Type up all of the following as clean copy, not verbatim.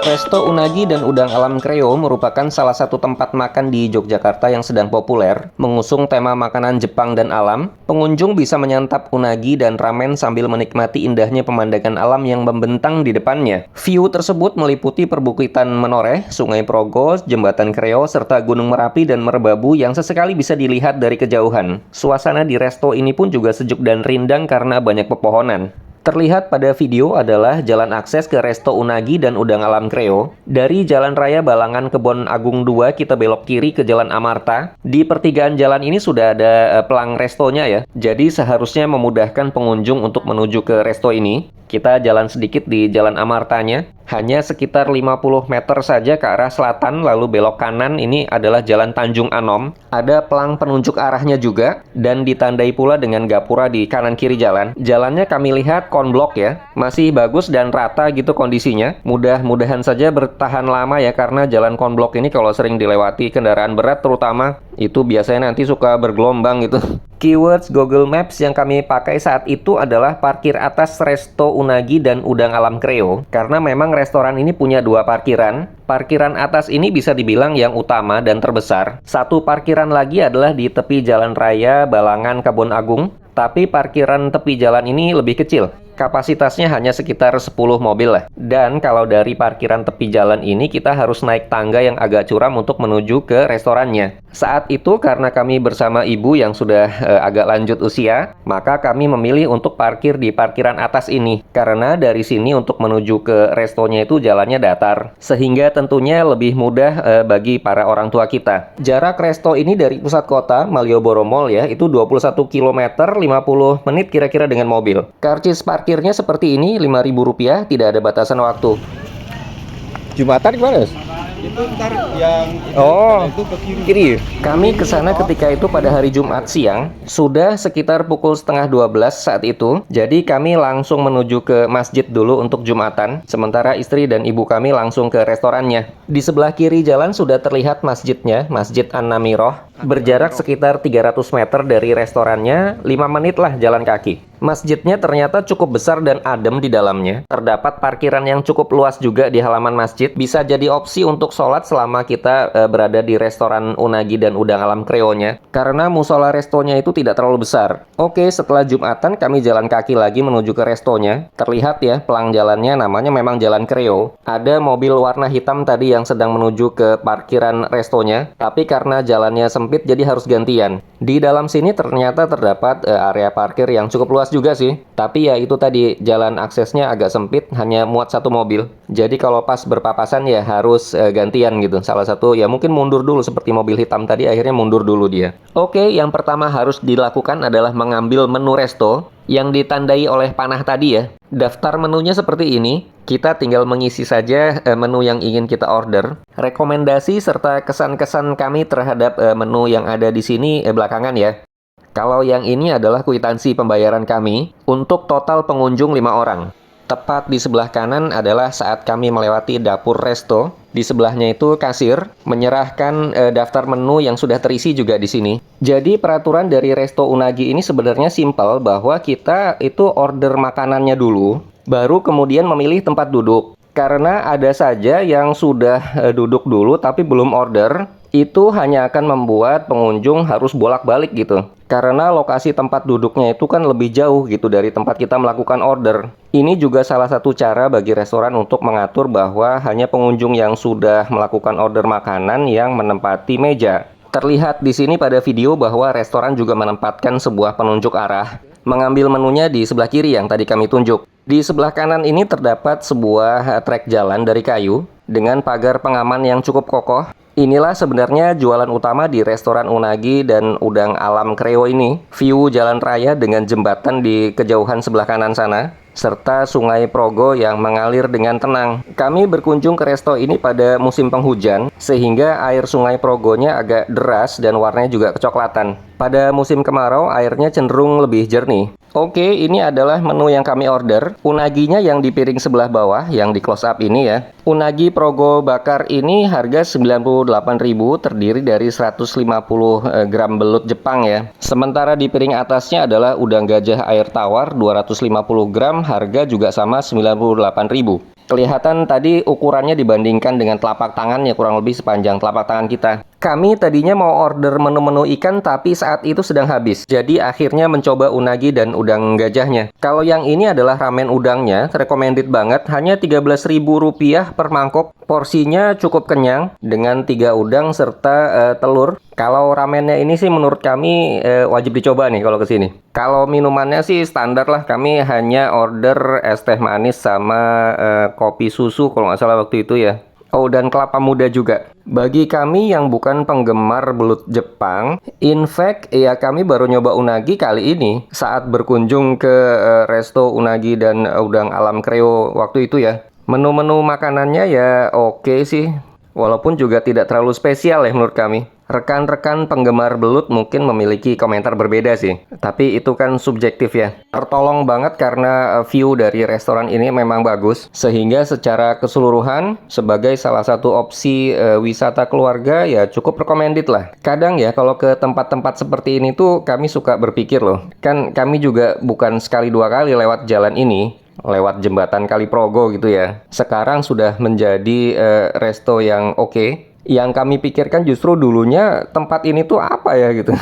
Resto Unagi dan Udang Alam Kreo merupakan salah satu tempat makan di Yogyakarta yang sedang populer. Mengusung tema makanan Jepang dan alam, pengunjung bisa menyantap unagi dan ramen sambil menikmati indahnya pemandangan alam yang membentang di depannya. View tersebut meliputi perbukitan Menoreh, Sungai Progo, Jembatan Kreo, serta Gunung Merapi dan Merbabu yang sesekali bisa dilihat dari kejauhan. Suasana di resto ini pun juga sejuk dan rindang karena banyak pepohonan. Terlihat pada video adalah jalan akses ke Resto Unagi dan Udang Alam Kreo. Dari Jalan Raya Balangan Kebon Agung 2 kita belok kiri ke Jalan Amarta. Di pertigaan jalan ini sudah ada pelang restonya ya. Jadi seharusnya memudahkan pengunjung untuk menuju ke resto ini. Kita jalan sedikit di Jalan Amartanya. Hanya sekitar 50 meter saja ke arah selatan, lalu belok kanan. Ini adalah Jalan Tanjung Anom. Ada pelang penunjuk arahnya juga, dan ditandai pula dengan gapura di kanan kiri jalan. Jalannya kami lihat konblok ya, masih bagus dan rata gitu kondisinya. Mudah-mudahan saja bertahan lama ya, karena jalan konblok ini kalau sering dilewati kendaraan berat terutama, itu biasanya nanti suka bergelombang gitu. Keywords Google Maps yang kami pakai saat itu adalah parkir atas Resto Unagi dan Udang Alam Kreo, karena memang restoran ini punya dua parkiran. Parkiran atas ini bisa dibilang yang utama dan terbesar. Satu parkiran lagi adalah di tepi Jalan Raya Balangan Kebon Agung, tapi parkiran tepi jalan ini lebih kecil. Kapasitasnya hanya sekitar 10 mobil lah. Dan kalau dari parkiran tepi jalan ini kita harus naik tangga yang agak curam untuk menuju ke restorannya. Saat itu karena kami bersama ibu yang sudah agak lanjut usia, maka kami memilih untuk parkir di parkiran atas ini. Karena dari sini untuk menuju ke restonya itu jalannya datar. Sehingga tentunya lebih mudah bagi para orang tua kita. Jarak resto ini dari pusat kota, Malioboro Mall ya, itu 21 km 50 menit kira-kira dengan mobil. Karcis parkirnya seperti ini, Rp5.000, tidak ada batasan waktu. Jumatan gimana? Itu ntar yang itu ke kiri. kiri. Kami ke sana ketika itu pada hari Jumat siang, sudah sekitar pukul setengah 12 saat itu. Jadi kami langsung menuju ke masjid dulu untuk Jumatan, sementara istri dan ibu kami langsung ke restorannya. Di sebelah kiri jalan sudah terlihat masjidnya, Masjid An-Namiroh, berjarak sekitar 300 meter dari restorannya, 5 menit lah jalan kaki. Masjidnya ternyata cukup besar dan adem di dalamnya. Terdapat parkiran yang cukup luas juga di halaman masjid. Bisa jadi opsi untuk sholat selama kita berada di restoran Unagi dan Udang Alam Kreo-nya. Karena musola restonya itu tidak terlalu besar. Oke, setelah Jumatan kami jalan kaki lagi menuju ke restonya. Terlihat ya, pelang jalannya namanya memang Jalan Kreo. Ada mobil warna hitam tadi yang sedang menuju ke parkiran restonya. Tapi karena jalannya sempit jadi harus gantian. Di dalam sini ternyata terdapat area parkir yang cukup luas juga sih, tapi ya itu tadi jalan aksesnya agak sempit, hanya muat satu mobil. Jadi kalau pas berpapasan ya harus gantian gitu. Salah satu ya mungkin mundur dulu seperti mobil hitam tadi, akhirnya mundur dulu dia. Oke, yang pertama harus dilakukan adalah mengambil menu resto yang ditandai oleh panah tadi ya. Daftar menunya seperti ini. Kita tinggal mengisi saja menu yang ingin kita order. Rekomendasi serta kesan-kesan kami terhadap menu yang ada di sini belakangan ya. Kalau yang ini adalah kwitansi pembayaran kami untuk total pengunjung 5 orang. Tepat di sebelah kanan adalah saat kami melewati dapur resto. Di sebelahnya itu kasir menyerahkan daftar menu yang sudah terisi juga di sini. Jadi peraturan dari Resto Unagi ini sebenarnya simpel, bahwa kita itu order makanannya dulu, baru kemudian memilih tempat duduk. Karena ada saja yang sudah duduk dulu tapi belum order, itu hanya akan membuat pengunjung harus bolak-balik gitu. Karena lokasi tempat duduknya itu kan lebih jauh gitu dari tempat kita melakukan order. Ini juga salah satu cara bagi restoran untuk mengatur bahwa hanya pengunjung yang sudah melakukan order makanan yang menempati meja. Terlihat di sini pada video bahwa restoran juga menempatkan sebuah penunjuk arah. Mengambil menunya di sebelah kiri yang tadi kami tunjuk. Di sebelah kanan ini terdapat sebuah trek jalan dari kayu dengan pagar pengaman yang cukup kokoh. Inilah sebenarnya jualan utama di restoran Unagi dan Udang Alam Kreo ini. View jalan raya dengan jembatan di kejauhan sebelah kanan sana, serta Sungai Progo yang mengalir dengan tenang. Kami berkunjung ke resto ini pada musim penghujan, sehingga air Sungai Progonya agak deras dan warnanya juga kecoklatan. Pada musim kemarau, airnya cenderung lebih jernih. Oke, ini adalah menu yang kami order. Unaginya yang di piring sebelah bawah, yang di close up ini ya. Unagi Progo bakar ini harga 98.000, terdiri dari 150 gram belut Jepang ya. Sementara di piring atasnya adalah udang gajah air tawar 250 gram, harga juga sama 98.000. Kelihatan tadi ukurannya dibandingkan dengan telapak tangannya kurang lebih sepanjang telapak tangan kita. Kami tadinya mau order menu-menu ikan tapi saat itu sedang habis. Jadi akhirnya mencoba unagi dan udang gajahnya. Kalau yang ini adalah ramen udangnya, recommended banget. Hanya Rp13.000 per mangkok. Porsinya cukup kenyang dengan 3 udang serta telur. Kalau ramennya ini sih menurut kami wajib dicoba nih kalau kesini. Kalau minumannya sih standar lah. Kami hanya order es teh manis sama kopi susu kalau nggak salah waktu itu ya. Oh, dan kelapa muda juga. Bagi kami yang bukan penggemar belut Jepang, in fact, ya kami baru nyoba unagi kali ini saat berkunjung ke resto unagi dan udang alam kreo waktu itu ya. Menu-menu makanannya ya oke sih, walaupun juga tidak terlalu spesial ya menurut kami. Rekan-rekan penggemar belut mungkin memiliki komentar berbeda sih, tapi itu kan subjektif ya. Tertolong banget karena view dari restoran ini memang bagus, sehingga secara keseluruhan sebagai salah satu opsi wisata keluarga ya cukup recommended lah. Kadang ya kalau ke tempat-tempat seperti ini tuh kami suka berpikir loh, kan kami juga bukan sekali dua kali lewat jalan ini, lewat jembatan Kaliprogo gitu ya. Sekarang sudah menjadi resto yang oke. Yang kami pikirkan justru dulunya tempat ini tuh apa ya gitu.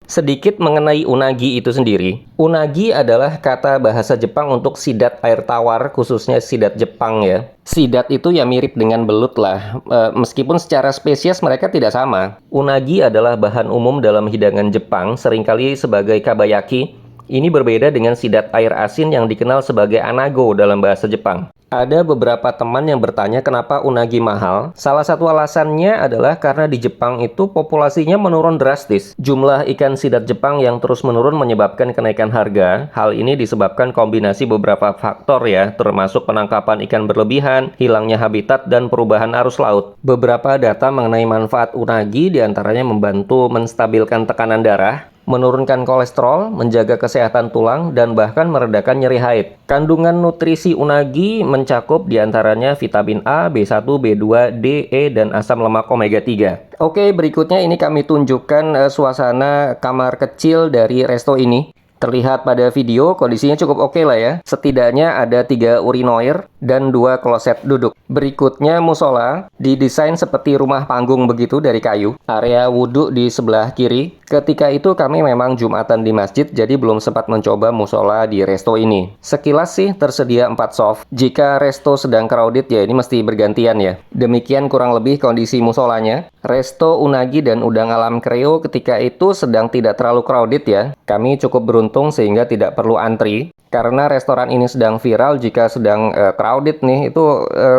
Sedikit mengenai unagi itu sendiri. Unagi adalah kata bahasa Jepang untuk sidat air tawar, khususnya sidat Jepang ya. Sidat itu ya mirip dengan belut lah, meskipun secara spesies mereka tidak sama. Unagi adalah bahan umum dalam hidangan Jepang, seringkali sebagai kabayaki. Ini berbeda dengan sidat air asin yang dikenal sebagai anago dalam bahasa Jepang. Ada beberapa teman yang bertanya kenapa unagi mahal. Salah satu alasannya adalah karena di Jepang itu populasinya menurun drastis. Jumlah ikan sidat Jepang yang terus menurun menyebabkan kenaikan harga. Hal ini disebabkan kombinasi beberapa faktor ya, termasuk penangkapan ikan berlebihan, hilangnya habitat, dan perubahan arus laut. Beberapa data mengenai manfaat unagi diantaranya membantu menstabilkan tekanan darah, menurunkan kolesterol, menjaga kesehatan tulang, dan bahkan meredakan nyeri haid. Kandungan nutrisi unagi mencakup diantaranya vitamin A, B1, B2, D, E, dan asam lemak omega 3. Oke, berikutnya ini kami tunjukkan suasana kamar kecil dari resto ini. Terlihat pada video, kondisinya cukup oke lah ya. Setidaknya ada 3 urinoir dan 2 kloset duduk. Berikutnya musola, didesain seperti rumah panggung begitu dari kayu. Area wudhu di sebelah kiri. Ketika itu kami memang Jumatan di masjid, jadi belum sempat mencoba musola di resto ini. Sekilas sih tersedia 4 soft. Jika resto sedang crowded ya ini mesti bergantian ya. Demikian kurang lebih kondisi musolanya. Resto unagi dan udang alam kreo ketika itu sedang tidak terlalu crowded ya. Kami cukup beruntung sehingga tidak perlu antri. Karena restoran ini sedang viral, jika sedang crowded nih, itu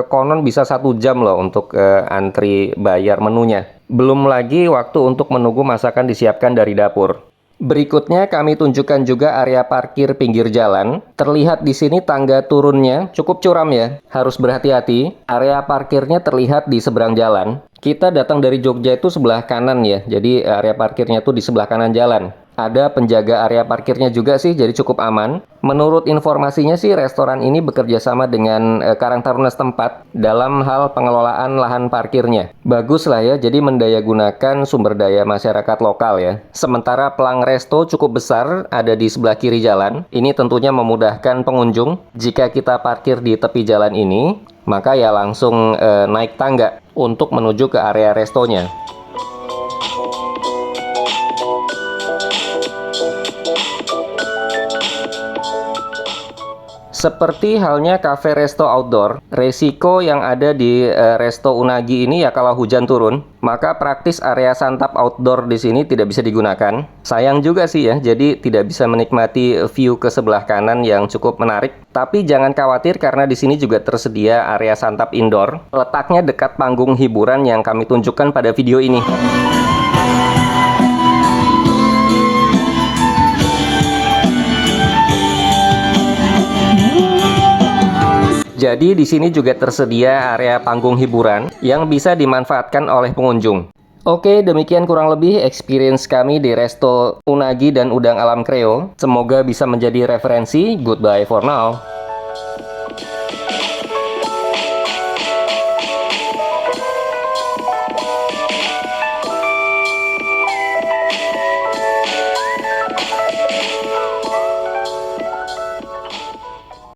konon bisa 1 jam loh untuk antri bayar menunya. Belum lagi waktu untuk menunggu masakan disiapkan dari dapur. Berikutnya kami tunjukkan juga area parkir pinggir jalan. Terlihat di sini tangga turunnya cukup curam ya, harus berhati-hati. Area parkirnya terlihat di seberang jalan. Kita datang dari Jogja itu sebelah kanan ya, jadi area parkirnya tuh di sebelah kanan jalan. Ada penjaga area parkirnya juga sih, jadi cukup aman. Menurut informasinya sih, restoran ini bekerja sama dengan Karang Taruna setempat dalam hal pengelolaan lahan parkirnya. Bagus lah ya, jadi mendayagunakan sumber daya masyarakat lokal ya. Sementara pelang resto cukup besar, ada di sebelah kiri jalan. Ini tentunya memudahkan pengunjung. Jika kita parkir di tepi jalan ini, maka ya langsung naik tangga untuk menuju ke area restonya. Seperti halnya cafe resto outdoor, resiko yang ada di resto unagi ini ya kalau hujan turun, maka praktis area santap outdoor di sini tidak bisa digunakan. Sayang juga sih ya, jadi tidak bisa menikmati view ke sebelah kanan yang cukup menarik. Tapi jangan khawatir karena di sini juga tersedia area santap indoor. Letaknya dekat panggung hiburan yang kami tunjukkan pada video ini. Jadi di sini juga tersedia area panggung hiburan yang bisa dimanfaatkan oleh pengunjung. Oke, demikian kurang lebih experience kami di resto unagi dan udang alam kreo. Semoga bisa menjadi referensi. Goodbye for now.